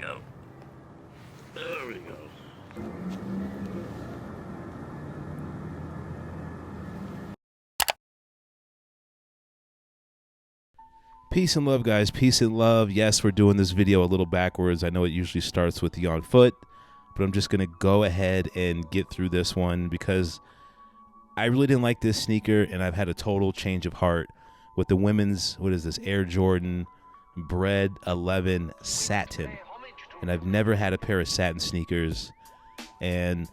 go. There we go. Peace and love, guys. Peace and love. Yes, we're doing this video a little backwards. I know it usually starts with the on foot, but I'm just going to go ahead and get through this one because I really didn't like this sneaker, and I've had a total change of heart with the women's, what is this, Air Jordan Bred 11 Satin. And I've never had a pair of satin sneakers, and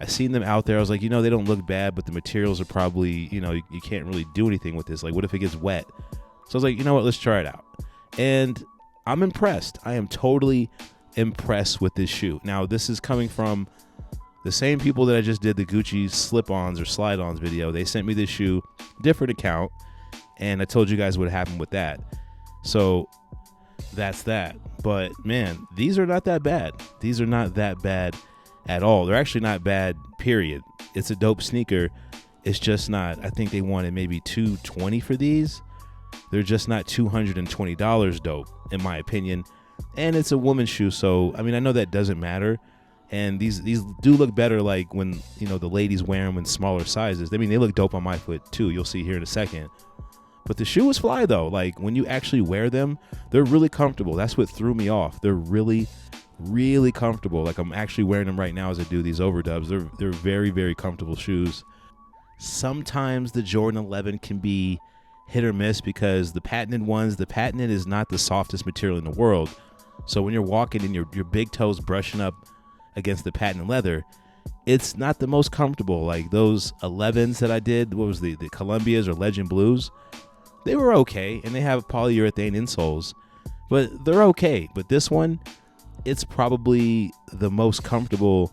I seen them out there. I was like, they don't look bad, but the materials are probably, you can't really do anything with this. Like, what if it gets wet? So I was like, you know what, let's try it out. And I'm impressed. I am totally impressed with this shoe. Now, this is coming from the same people that I just did the Gucci slip-ons or slide-ons video. They sent me this shoe, different account, and I told you guys what happened with that. So that's that. But man, these are not that bad. These are not that bad at all. They're actually not bad, period. It's a dope sneaker. It's just not, I think they wanted maybe $220 for these. They're just not $220 dope, in my opinion. And it's a woman's shoe, so I mean, I know that doesn't matter. And these do look better, like when the ladies wear them in smaller sizes. I mean, they look dope on my foot too. You'll see here in a second. But the shoe is fly though. Like when you actually wear them, they're really comfortable. That's what threw me off. They're really, really comfortable. Like I'm actually wearing them right now as I do these overdubs. They're very, very comfortable shoes. Sometimes the Jordan 11 can be hit or miss because the patented ones, the patented is not the softest material in the world. So when you're walking and your big toes brushing up against the patent leather, it's not the most comfortable. Like those 11s that I did, what was the Columbias or Legend Blues, they were okay, and they have polyurethane insoles, but they're okay. But this one, it's probably the most comfortable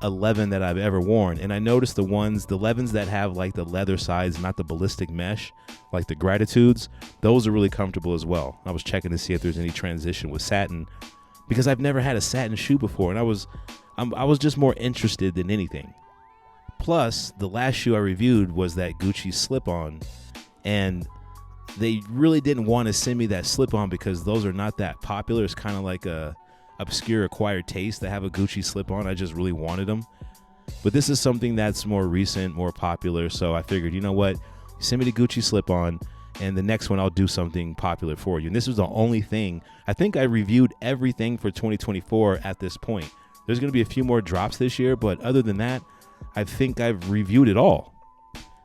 11 that I've ever worn. And I noticed the 11s that have like the leather sides, not the ballistic mesh, like the Gratitudes, those are really comfortable as well. I was checking to see if there's any transition with satin because I've never had a satin shoe before, and I was just more interested than anything. Plus, the last shoe I reviewed was that Gucci slip-on, and they really didn't want to send me that slip-on because those are not that popular. It's kind of like a obscure acquired taste to have a Gucci slip-on. I just really wanted them. But this is something that's more recent, more popular, so I figured, you know what? Send me the Gucci slip-on, and the next one I'll do something popular for you. And this was the only thing. I think I reviewed everything for 2024 at this point. There's going to be a few more drops this year, but other than that, I think I've reviewed it all.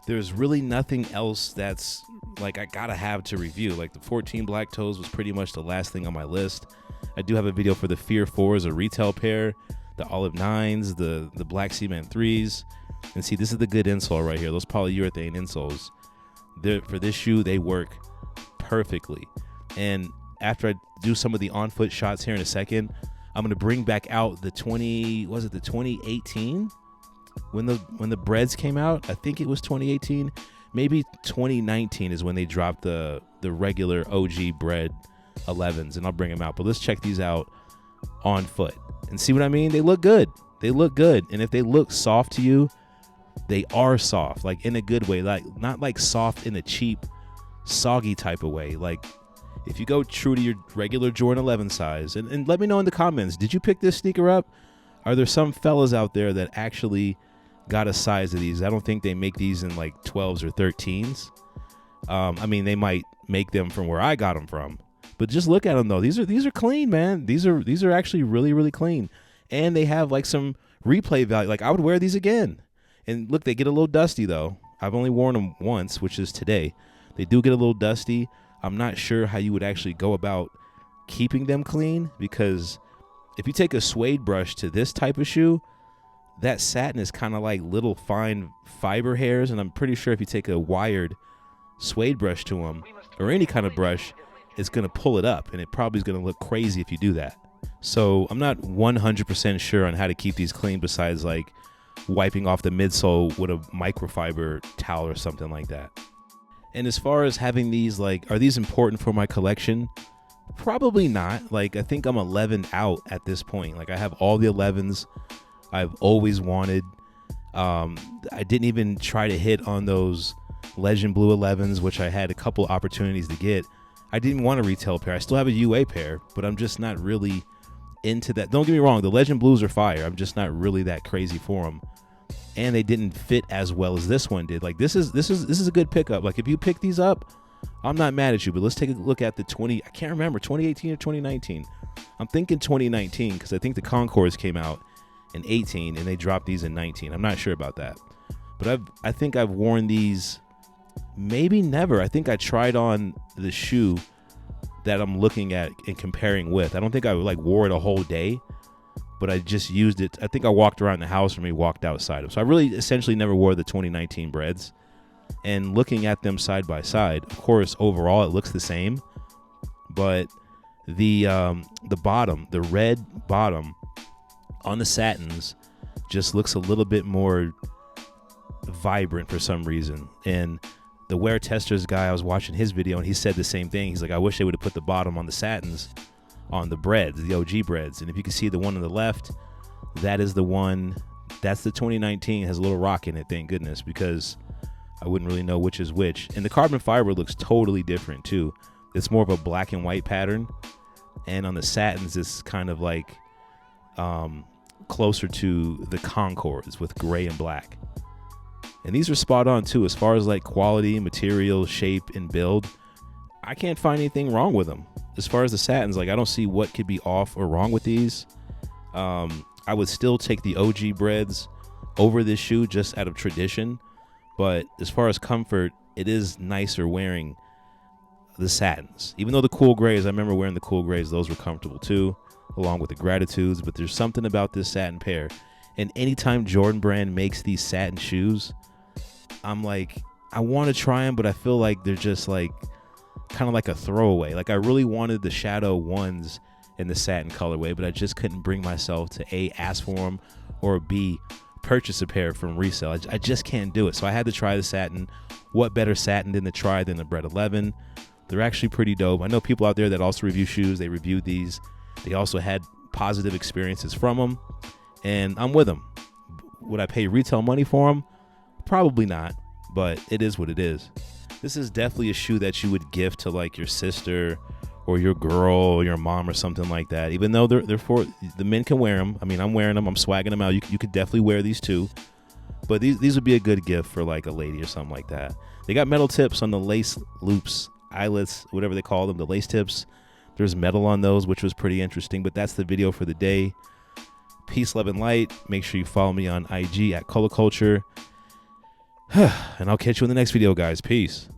There's really nothing else that's like I gotta have to review. Like the 14 black toes was pretty much the last thing on my list. I do have a video for the Fear 4s, a retail pair, the Olive 9s, the Black Cement 3s. And see, this is the good insole right here. Those polyurethane insoles. For this shoe, they work perfectly. And after I do some of the on-foot shots here in a second, I'm gonna bring back out the 2018 when the Breds came out. I think it was 2018. Maybe 2019 is when they dropped the regular OG Bred 11s, and I'll bring them out. But let's check these out on foot and see what I mean. They look good. They look good. And if they look soft to you, they are soft, like in a good way, like not like soft in a cheap, soggy type of way. Like if you go true to your regular Jordan 11 size, and let me know in the comments, did you pick this sneaker up? Are there some fellas out there that actually got a size of these? I don't think they make these in like 12s or 13s. I mean, they might make them from where I got them from, but just look at them though. These are clean, man. These are actually really, really clean, and they have like some replay value. Like I would wear these again. And look, they get a little dusty though. I've only worn them once, which is today. They do get a little dusty. I'm not sure how you would actually go about keeping them clean, because if you take a suede brush to this type of shoe, that satin is kind of like little fine fiber hairs, and I'm pretty sure if you take a wired suede brush to them, or any kind of brush, it's going to pull it up, and it probably is going to look crazy if you do that. So I'm not 100% sure on how to keep these clean besides like wiping off the midsole with a microfiber towel or something like that. And as far as having these, like, are these important for my collection? Probably not. Like, I think I'm 11 out at this point. Like, I have all the 11s I've always wanted. I didn't even try to hit on those Legend Blue 11s, which I had a couple opportunities to get. I didn't want a retail pair. I still have a UA pair, but I'm just not really into that. Don't get me wrong, the Legend Blues are fire. I'm just not really that crazy for them. And they didn't fit as well as this one did. Like this is a good pickup. Like if you pick these up, I'm not mad at you, but let's take a look at the I can't remember, 2018 or 2019. I'm thinking 2019 because I think the Concords came out in 18 and they dropped these in 19. I'm not sure about that. But I think I've worn these maybe never. I think I tried on the shoe that I'm looking at and comparing with. I don't think I like wore it a whole day, but I just used it. I think I walked around the house or maybe walked outside. So I really essentially never wore the 2019 Breds. And looking at them side by side, of course, overall it looks the same, but the bottom, the red bottom on the satins just looks a little bit more vibrant for some reason. And the Wear Testers guy, I was watching his video and he said the same thing. He's like, I wish they would have put the bottom on the satins on the Breds, the OG Breds. And if you can see the one on the left, that is the one, that's the 2019, has a little rock in it, thank goodness, because I wouldn't really know which is which. And the carbon fiber looks totally different too. It's more of a black and white pattern. And on the satins, it's kind of like closer to the Concords with gray and black. And these are spot on too, as far as like quality, material, shape, and build. I can't find anything wrong with them. As far as the satins, like I don't see what could be off or wrong with these. I would still take the OG Breds over this shoe just out of tradition. But as far as comfort, it is nicer wearing the satins. Even though the cool grays, I remember wearing the cool grays, those were comfortable too, along with the Gratitudes. But there's something about this satin pair. And anytime Jordan Brand makes these satin shoes, I'm like, I want to try them, but I feel like they're just like kind of like a throwaway. Like I really wanted the Shadow 1s in the satin colorway, but I just couldn't bring myself to A, ask for them, or B, purchase a pair from resale. I just can't do it. So I had to try the satin. What better satin than to try than the Bred 11? They're actually pretty dope. I know people out there that also review shoes. They reviewed these. They also had positive experiences from them, and I'm with them. Would I pay retail money for them? Probably not, but it is what it is. This is definitely a shoe that you would gift to like your sister or your girl or your mom or something like that. Even though they're for the men can wear them. I mean, I'm wearing them. I'm swagging them out. You could definitely wear these too. But these would be a good gift for like a lady or something like that. They got metal tips on the lace loops, eyelets, whatever they call them, the lace tips. There's metal on those, which was pretty interesting. But that's the video for the day. Peace, love, and light. Make sure you follow me on IG at Color Culture. And I'll catch you in the next video, guys. Peace.